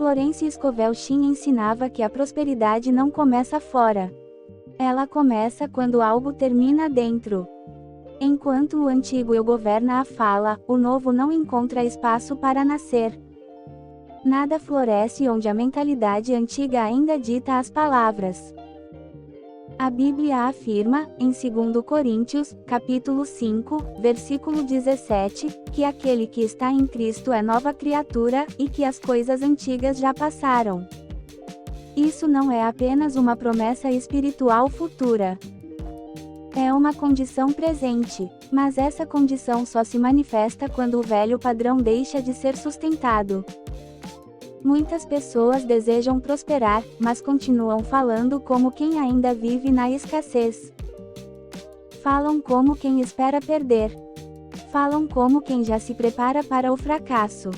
Florence Scovel Shinn ensinava que a prosperidade não começa fora. Ela começa quando algo termina dentro. Enquanto o antigo eu governa a fala, o novo não encontra espaço para nascer. Nada floresce onde a mentalidade antiga ainda dita as palavras. A Bíblia afirma, em 2 Coríntios, capítulo 5, versículo 17, que aquele que está em Cristo é nova criatura, e que as coisas antigas já passaram. Isso não é apenas uma promessa espiritual futura. É uma condição presente, mas essa condição só se manifesta quando o velho padrão deixa de ser sustentado. Muitas pessoas desejam prosperar, mas continuam falando como quem ainda vive na escassez. Falam como quem espera perder. Falam como quem já se prepara para o fracasso.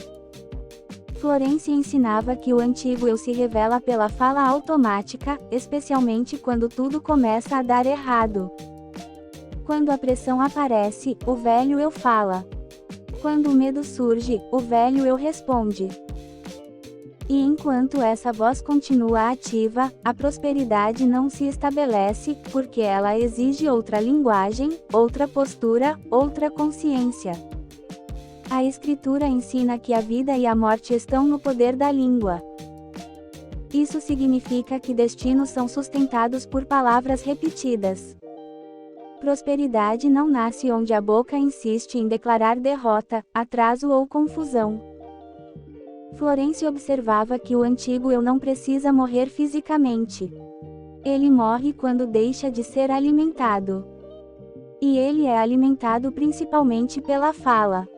Florence ensinava que o antigo eu se revela pela fala automática, especialmente quando tudo começa a dar errado. Quando a pressão aparece, o velho eu fala. Quando o medo surge, o velho eu responde. E enquanto essa voz continua ativa, a prosperidade não se estabelece, porque ela exige outra linguagem, outra postura, outra consciência. A Escritura ensina que a vida e a morte estão no poder da língua. Isso significa que destinos são sustentados por palavras repetidas. Prosperidade não nasce onde a boca insiste em declarar derrota, atraso ou confusão. Florence observava que o antigo eu não precisa morrer fisicamente. Ele morre quando deixa de ser alimentado. E ele é alimentado principalmente pela fala.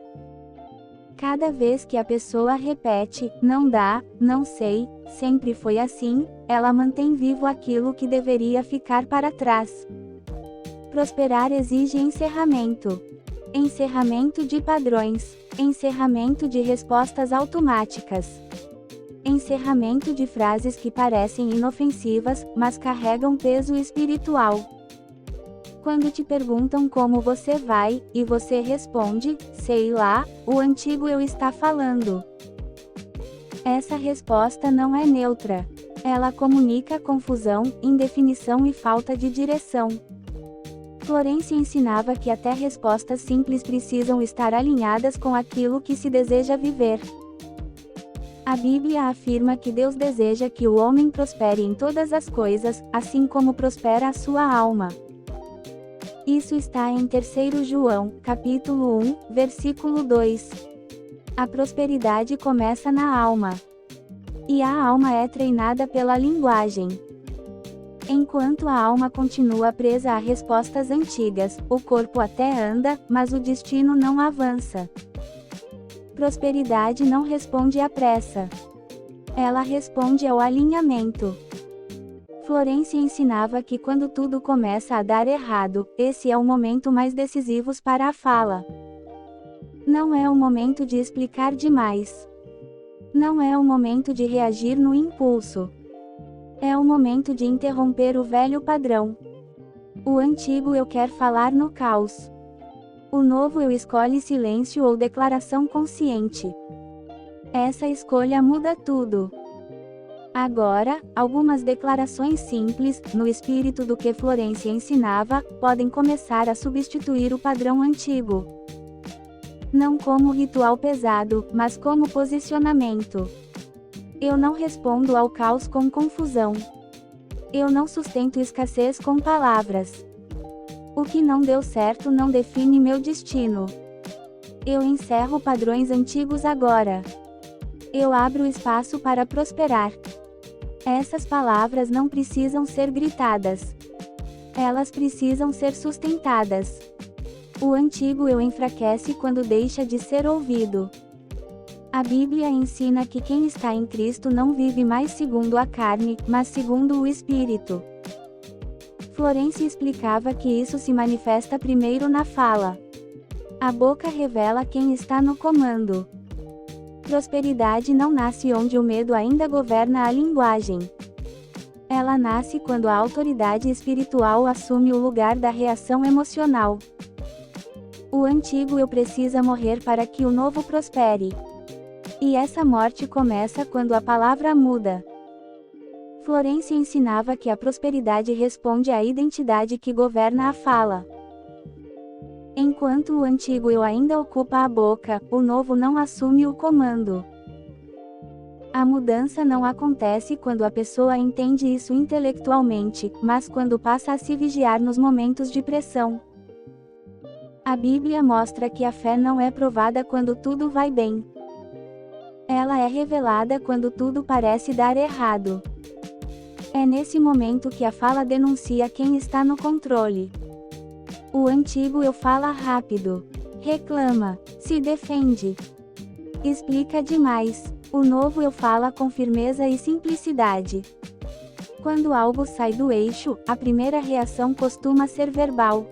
Cada vez que a pessoa repete, não dá, não sei, sempre foi assim, ela mantém vivo aquilo que deveria ficar para trás. Prosperar exige encerramento. Encerramento de padrões. Encerramento de respostas automáticas. Encerramento de frases que parecem inofensivas, mas carregam peso espiritual. Quando te perguntam como você vai, e você responde, sei lá, o antigo eu está falando. Essa resposta não é neutra. Ela comunica confusão, indefinição e falta de direção. Florence ensinava que até respostas simples precisam estar alinhadas com aquilo que se deseja viver. A Bíblia afirma que Deus deseja que o homem prospere em todas as coisas, assim como prospera a sua alma. Isso está em 3 João, capítulo 1, versículo 2. A prosperidade começa na alma. E a alma é treinada pela linguagem. Enquanto a alma continua presa a respostas antigas, o corpo até anda, mas o destino não avança. Prosperidade não responde à pressa. Ela responde ao alinhamento. Florence ensinava que quando tudo começa a dar errado, esse é o momento mais decisivo para a fala. Não é o momento de explicar demais. Não é o momento de reagir no impulso. É o momento de interromper o velho padrão. O antigo eu quer falar no caos. O novo eu escolhe silêncio ou declaração consciente. Essa escolha muda tudo. Agora, algumas declarações simples, no espírito do que Florence ensinava, podem começar a substituir o padrão antigo. Não como ritual pesado, mas como posicionamento. Eu não respondo ao caos com confusão. Eu não sustento escassez com palavras. O que não deu certo não define meu destino. Eu encerro padrões antigos agora. Eu abro espaço para prosperar. Essas palavras não precisam ser gritadas. Elas precisam ser sustentadas. O antigo eu enfraquece quando deixa de ser ouvido. A Bíblia ensina que quem está em Cristo não vive mais segundo a carne, mas segundo o Espírito. Florence explicava que isso se manifesta primeiro na fala. A boca revela quem está no comando. Prosperidade não nasce onde o medo ainda governa a linguagem. Ela nasce quando a autoridade espiritual assume o lugar da reação emocional. O antigo eu precisa morrer para que o novo prospere. E essa morte começa quando a palavra muda. Florência ensinava que a prosperidade responde à identidade que governa a fala. Enquanto o antigo eu ainda ocupa a boca, o novo não assume o comando. A mudança não acontece quando a pessoa entende isso intelectualmente, mas quando passa a se vigiar nos momentos de pressão. A Bíblia mostra que a fé não é provada quando tudo vai bem. Ela é revelada quando tudo parece dar errado. É nesse momento que a fala denuncia quem está no controle. O antigo eu fala rápido, reclama, se defende, explica demais. O novo eu fala com firmeza e simplicidade. Quando algo sai do eixo, a primeira reação costuma ser verbal.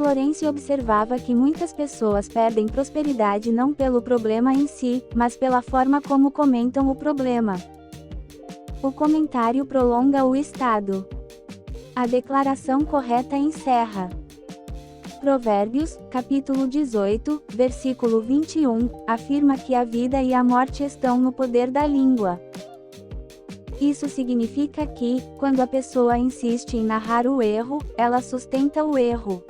Florência observava que muitas pessoas perdem prosperidade não pelo problema em si, mas pela forma como comentam o problema. O comentário prolonga o estado. A declaração correta encerra. Provérbios, capítulo 18, versículo 21, afirma que a vida e a morte estão no poder da língua. Isso significa que, quando a pessoa insiste em narrar o erro, ela sustenta o erro.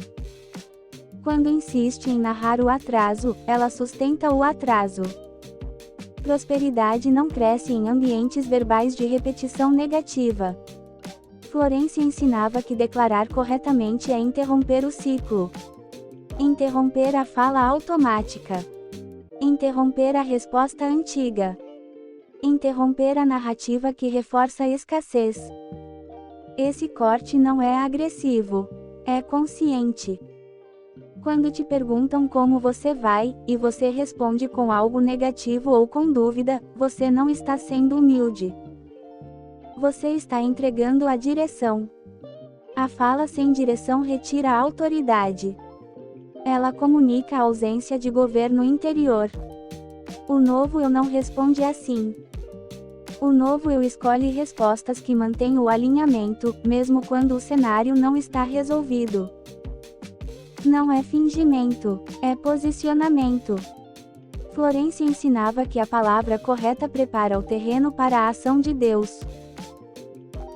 Quando insiste em narrar o atraso, ela sustenta o atraso. Prosperidade não cresce em ambientes verbais de repetição negativa. Florência ensinava que declarar corretamente é interromper o ciclo. Interromper a fala automática. Interromper a resposta antiga. Interromper a narrativa que reforça a escassez. Esse corte não é agressivo. É consciente. Quando te perguntam como você vai, e você responde com algo negativo ou com dúvida, você não está sendo humilde. Você está entregando a direção. A fala sem direção retira a autoridade. Ela comunica a ausência de governo interior. O novo eu não responde assim. O novo eu escolhe respostas que mantêm o alinhamento, mesmo quando o cenário não está resolvido. Não é fingimento, é posicionamento. Florência ensinava que a palavra correta prepara o terreno para a ação de Deus.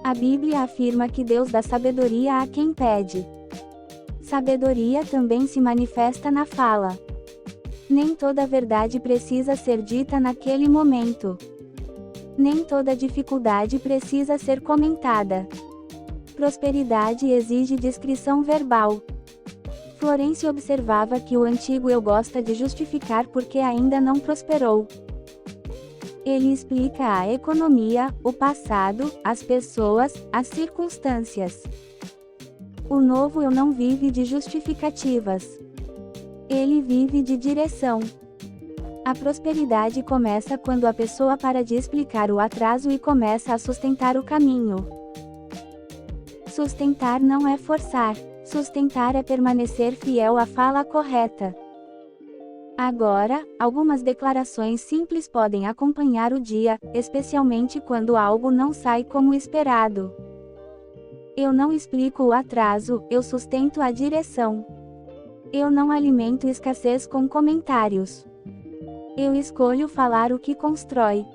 A Bíblia afirma que Deus dá sabedoria a quem pede. Sabedoria também se manifesta na fala. Nem toda verdade precisa ser dita naquele momento. Nem toda dificuldade precisa ser comentada. Prosperidade exige discrição verbal. Florência observava que o antigo eu gosta de justificar porque ainda não prosperou. Ele explica a economia, o passado, as pessoas, as circunstâncias. O novo eu não vive de justificativas. Ele vive de direção. A prosperidade começa quando a pessoa para de explicar o atraso e começa a sustentar o caminho. Sustentar não é forçar. Sustentar é permanecer fiel à fala correta. Agora, algumas declarações simples podem acompanhar o dia, especialmente quando algo não sai como esperado. Eu não explico o atraso, eu sustento a direção. Eu não alimento escassez com comentários. Eu escolho falar o que constrói.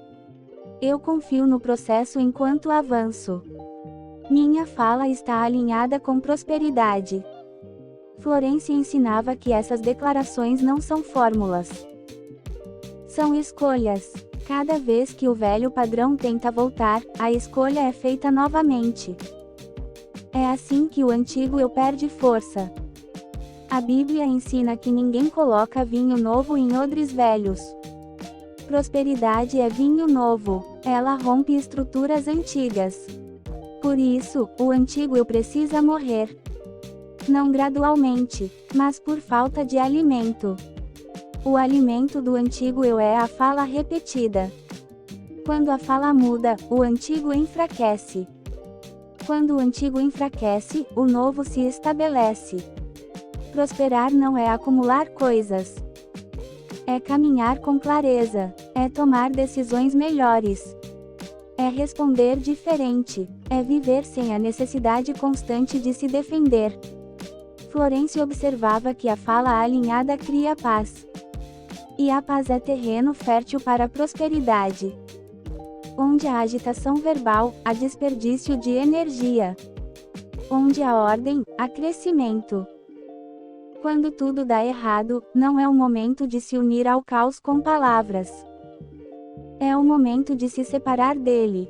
Eu confio no processo enquanto avanço. Minha fala está alinhada com prosperidade. Florência ensinava que essas declarações não são fórmulas. São escolhas. Cada vez que o velho padrão tenta voltar, a escolha é feita novamente. É assim que o antigo eu perde força. A Bíblia ensina que ninguém coloca vinho novo em odres velhos. Prosperidade é vinho novo. Ela rompe estruturas antigas. Por isso, o antigo eu precisa morrer. Não gradualmente, mas por falta de alimento. O alimento do antigo eu é a fala repetida. Quando a fala muda, o antigo enfraquece. Quando o antigo enfraquece, o novo se estabelece. Prosperar não é acumular coisas. É caminhar com clareza. É tomar decisões melhores. É responder diferente. É viver sem a necessidade constante de se defender. Florência observava que a fala alinhada cria paz. E a paz é terreno fértil para a prosperidade. Onde há agitação verbal, há desperdício de energia. Onde há ordem, há crescimento. Quando tudo dá errado, não é o momento de se unir ao caos com palavras. É o momento de se separar dele.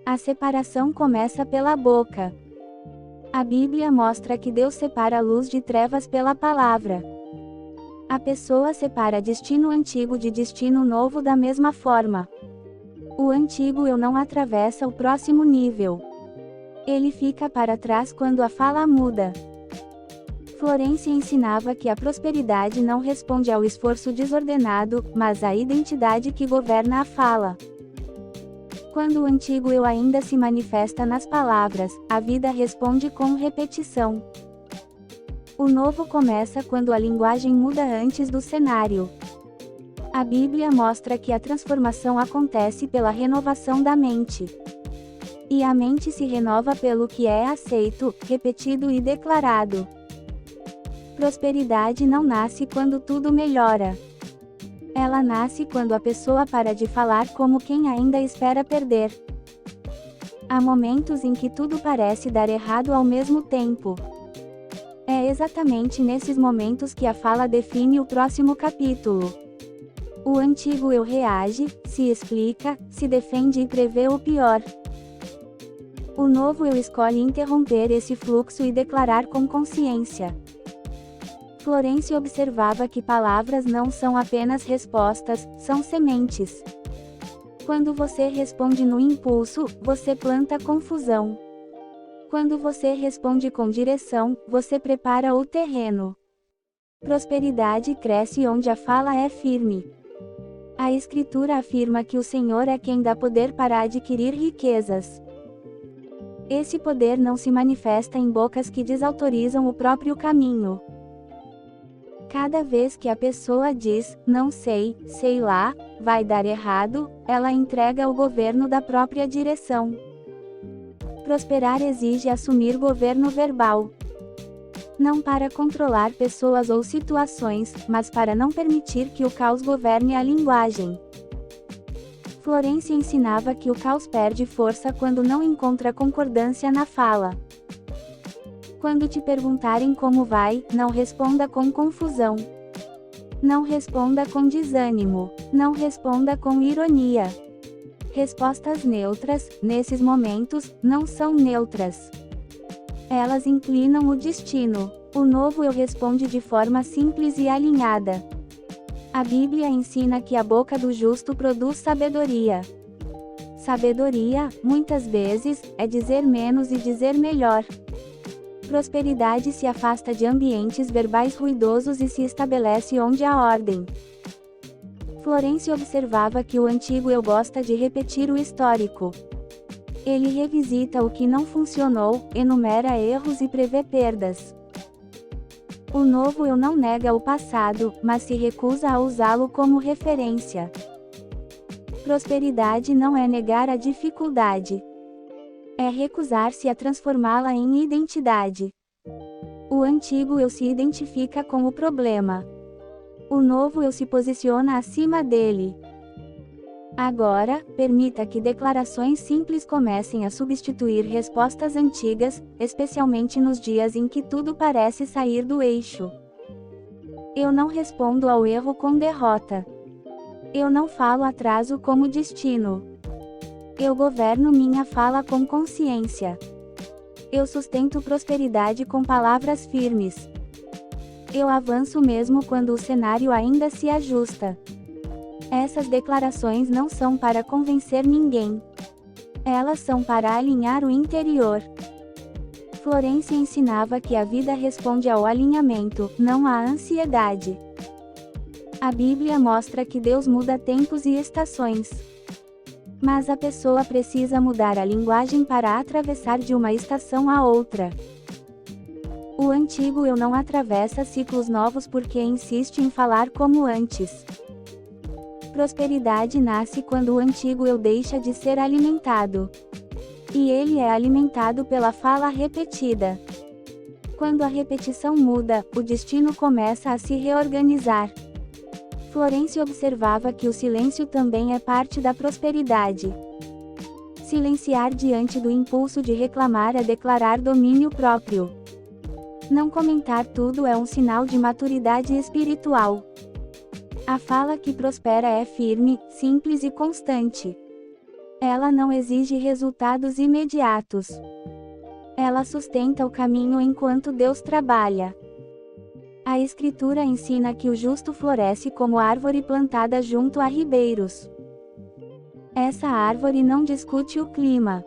A separação começa pela boca. A Bíblia mostra que Deus separa a luz de trevas pela palavra. A pessoa separa destino antigo de destino novo da mesma forma. O antigo eu não atravessa o próximo nível. Ele fica para trás quando a fala muda. Florência ensinava que a prosperidade não responde ao esforço desordenado, mas à identidade que governa a fala. Quando o antigo eu ainda se manifesta nas palavras, a vida responde com repetição. O novo começa quando a linguagem muda antes do cenário. A Bíblia mostra que a transformação acontece pela renovação da mente. E a mente se renova pelo que é aceito, repetido e declarado. Prosperidade não nasce quando tudo melhora. Ela nasce quando a pessoa para de falar como quem ainda espera perder. Há momentos em que tudo parece dar errado ao mesmo tempo. É exatamente nesses momentos que a fala define o próximo capítulo. O antigo eu reage, se explica, se defende e prevê o pior. O novo eu escolhe interromper esse fluxo e declarar com consciência. Florência observava que palavras não são apenas respostas, são sementes. Quando você responde no impulso, você planta confusão. Quando você responde com direção, você prepara o terreno. Prosperidade cresce onde a fala é firme. A Escritura afirma que o Senhor é quem dá poder para adquirir riquezas. Esse poder não se manifesta em bocas que desautorizam o próprio caminho. Cada vez que a pessoa diz, não sei, sei lá, vai dar errado, ela entrega o governo da própria direção. Prosperar exige assumir governo verbal. Não para controlar pessoas ou situações, mas para não permitir que o caos governe a linguagem. Florência ensinava que o caos perde força quando não encontra concordância na fala. Quando te perguntarem como vai, não responda com confusão. Não responda com desânimo. Não responda com ironia. Respostas neutras, nesses momentos, não são neutras. Elas inclinam o destino. O novo eu responde de forma simples e alinhada. A Bíblia ensina que a boca do justo produz sabedoria. Sabedoria, muitas vezes, é dizer menos e dizer melhor. Prosperidade se afasta de ambientes verbais ruidosos e se estabelece onde há ordem. Florência observava que o antigo eu gosta de repetir o histórico. Ele revisita o que não funcionou, enumera erros e prevê perdas. O novo eu não nega o passado, mas se recusa a usá-lo como referência. Prosperidade não é negar a dificuldade. É recusar-se a transformá-la em identidade. O antigo eu se identifica com o problema. O novo eu se posiciona acima dele. Agora, permita que declarações simples comecem a substituir respostas antigas, especialmente nos dias em que tudo parece sair do eixo. Eu não respondo ao erro com derrota. Eu não falo atraso como destino. Eu governo minha fala com consciência. Eu sustento prosperidade com palavras firmes. Eu avanço mesmo quando o cenário ainda se ajusta. Essas declarações não são para convencer ninguém. Elas são para alinhar o interior. Florência ensinava que a vida responde ao alinhamento, não à ansiedade. A Bíblia mostra que Deus muda tempos e estações. Mas a pessoa precisa mudar a linguagem para atravessar de uma estação a outra. O antigo eu não atravessa ciclos novos porque insiste em falar como antes. Prosperidade nasce quando o antigo eu deixa de ser alimentado. E ele é alimentado pela fala repetida. Quando a repetição muda, o destino começa a se reorganizar. Florence observava que o silêncio também é parte da prosperidade. Silenciar diante do impulso de reclamar é declarar domínio próprio. Não comentar tudo é um sinal de maturidade espiritual. A fala que prospera é firme, simples e constante. Ela não exige resultados imediatos. Ela sustenta o caminho enquanto Deus trabalha. A Escritura ensina que o justo floresce como árvore plantada junto a ribeiros. Essa árvore não discute o clima.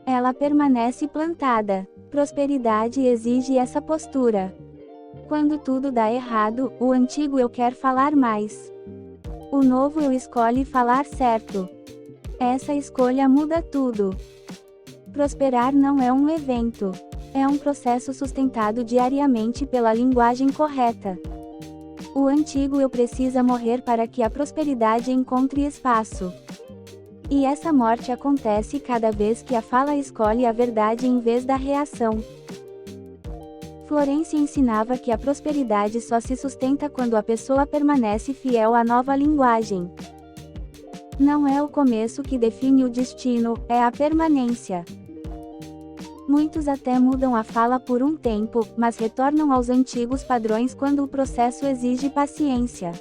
Ela permanece plantada. Prosperidade exige essa postura. Quando tudo dá errado, o antigo eu quer falar mais. O novo eu escolhe falar certo. Essa escolha muda tudo. Prosperar não é um evento. É um processo sustentado diariamente pela linguagem correta. O antigo eu precisa morrer para que a prosperidade encontre espaço. E essa morte acontece cada vez que a fala escolhe a verdade em vez da reação. Florence ensinava que a prosperidade só se sustenta quando a pessoa permanece fiel à nova linguagem. Não é o começo que define o destino, é a permanência. Muitos até mudam a fala por um tempo, mas retornam aos antigos padrões quando o processo exige paciência.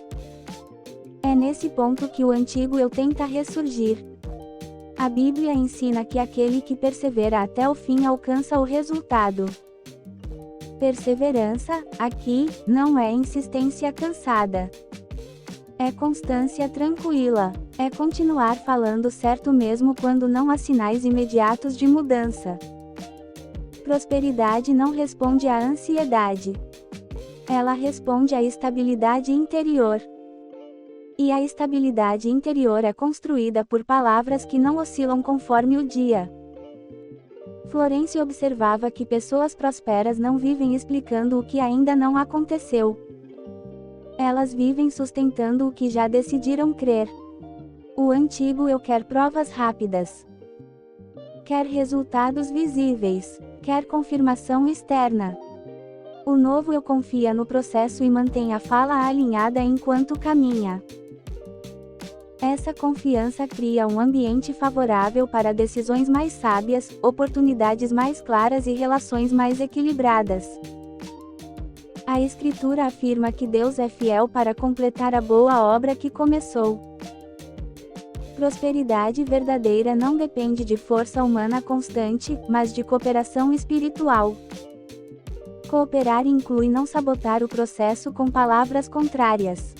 É nesse ponto que o antigo eu tenta ressurgir. A Bíblia ensina que aquele que persevera até o fim alcança o resultado. Perseverança, aqui, não é insistência cansada. É constância tranquila. É continuar falando certo mesmo quando não há sinais imediatos de mudança. Prosperidade não responde à ansiedade. Ela responde à estabilidade interior. E a estabilidade interior é construída por palavras que não oscilam conforme o dia. Florence observava que pessoas prósperas não vivem explicando o que ainda não aconteceu. Elas vivem sustentando o que já decidiram crer. O antigo eu quer provas rápidas. Quer resultados visíveis. Quer confirmação externa. O novo eu confia no processo e mantém a fala alinhada enquanto caminha. Essa confiança cria um ambiente favorável para decisões mais sábias, oportunidades mais claras e relações mais equilibradas. A Escritura afirma que Deus é fiel para completar a boa obra que começou. Prosperidade verdadeira não depende de força humana constante, mas de cooperação espiritual. Cooperar inclui não sabotar o processo com palavras contrárias.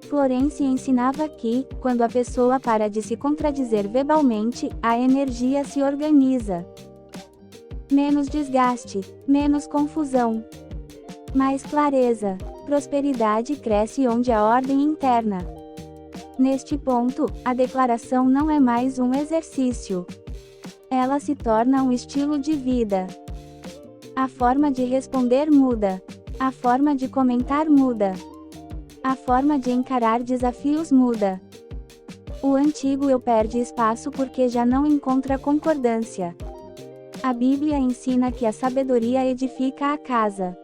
Florence ensinava que, quando a pessoa para de se contradizer verbalmente, a energia se organiza. Menos desgaste, menos confusão, mais clareza. Prosperidade cresce onde há ordem interna. Neste ponto, a declaração não é mais um exercício. Ela se torna um estilo de vida. A forma de responder muda. A forma de comentar muda. A forma de encarar desafios muda. O antigo eu perde espaço porque já não encontra concordância. A Bíblia ensina que a sabedoria edifica a casa.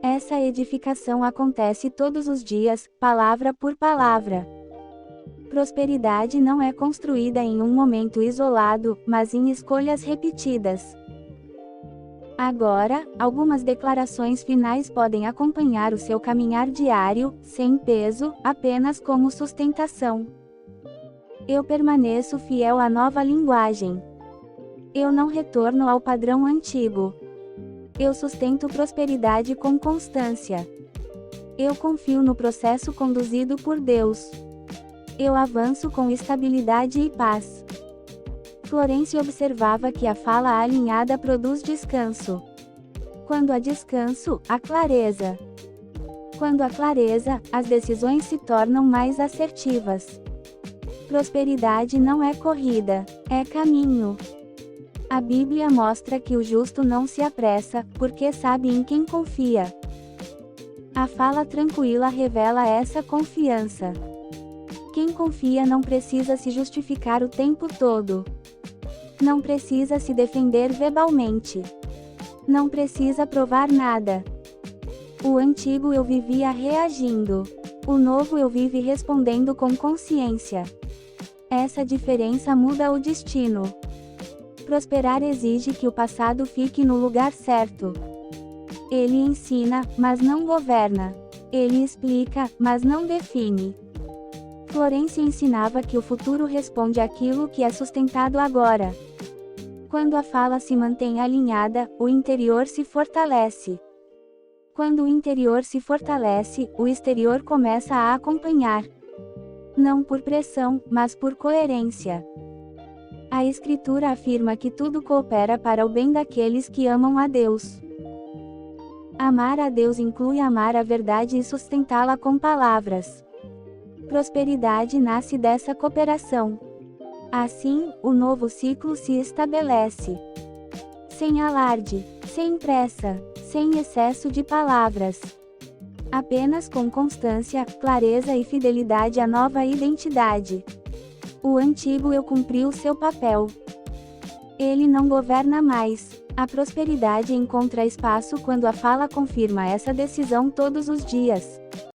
Essa edificação acontece todos os dias, palavra por palavra. Prosperidade não é construída em um momento isolado, mas em escolhas repetidas. Agora, algumas declarações finais podem acompanhar o seu caminhar diário, sem peso, apenas como sustentação. Eu permaneço fiel à nova linguagem. Eu não retorno ao padrão antigo. Eu sustento prosperidade com constância. Eu confio no processo conduzido por Deus. Eu avanço com estabilidade e paz. Florence observava que a fala alinhada produz descanso. Quando há descanso, há clareza. Quando há clareza, as decisões se tornam mais assertivas. Prosperidade não é corrida, é caminho. A Bíblia mostra que o justo não se apressa, porque sabe em quem confia. A fala tranquila revela essa confiança. Quem confia não precisa se justificar o tempo todo. Não precisa se defender verbalmente. Não precisa provar nada. O antigo eu vivia reagindo. O novo eu vive respondendo com consciência. Essa diferença muda o destino. Prosperar exige que o passado fique no lugar certo. Ele ensina, mas não governa. Ele explica, mas não define. Florência ensinava que o futuro responde àquilo que é sustentado agora. Quando a fala se mantém alinhada, o interior se fortalece. Quando o interior se fortalece, o exterior começa a acompanhar. Não por pressão, mas por coerência. A Escritura afirma que tudo coopera para o bem daqueles que amam a Deus. Amar a Deus inclui amar a verdade e sustentá-la com palavras. Prosperidade nasce dessa cooperação. Assim, o novo ciclo se estabelece. Sem alarde, sem pressa, sem excesso de palavras. Apenas com constância, clareza e fidelidade à nova identidade. O antigo eu cumpriu seu papel. Ele não governa mais. A prosperidade encontra espaço quando a fala confirma essa decisão todos os dias.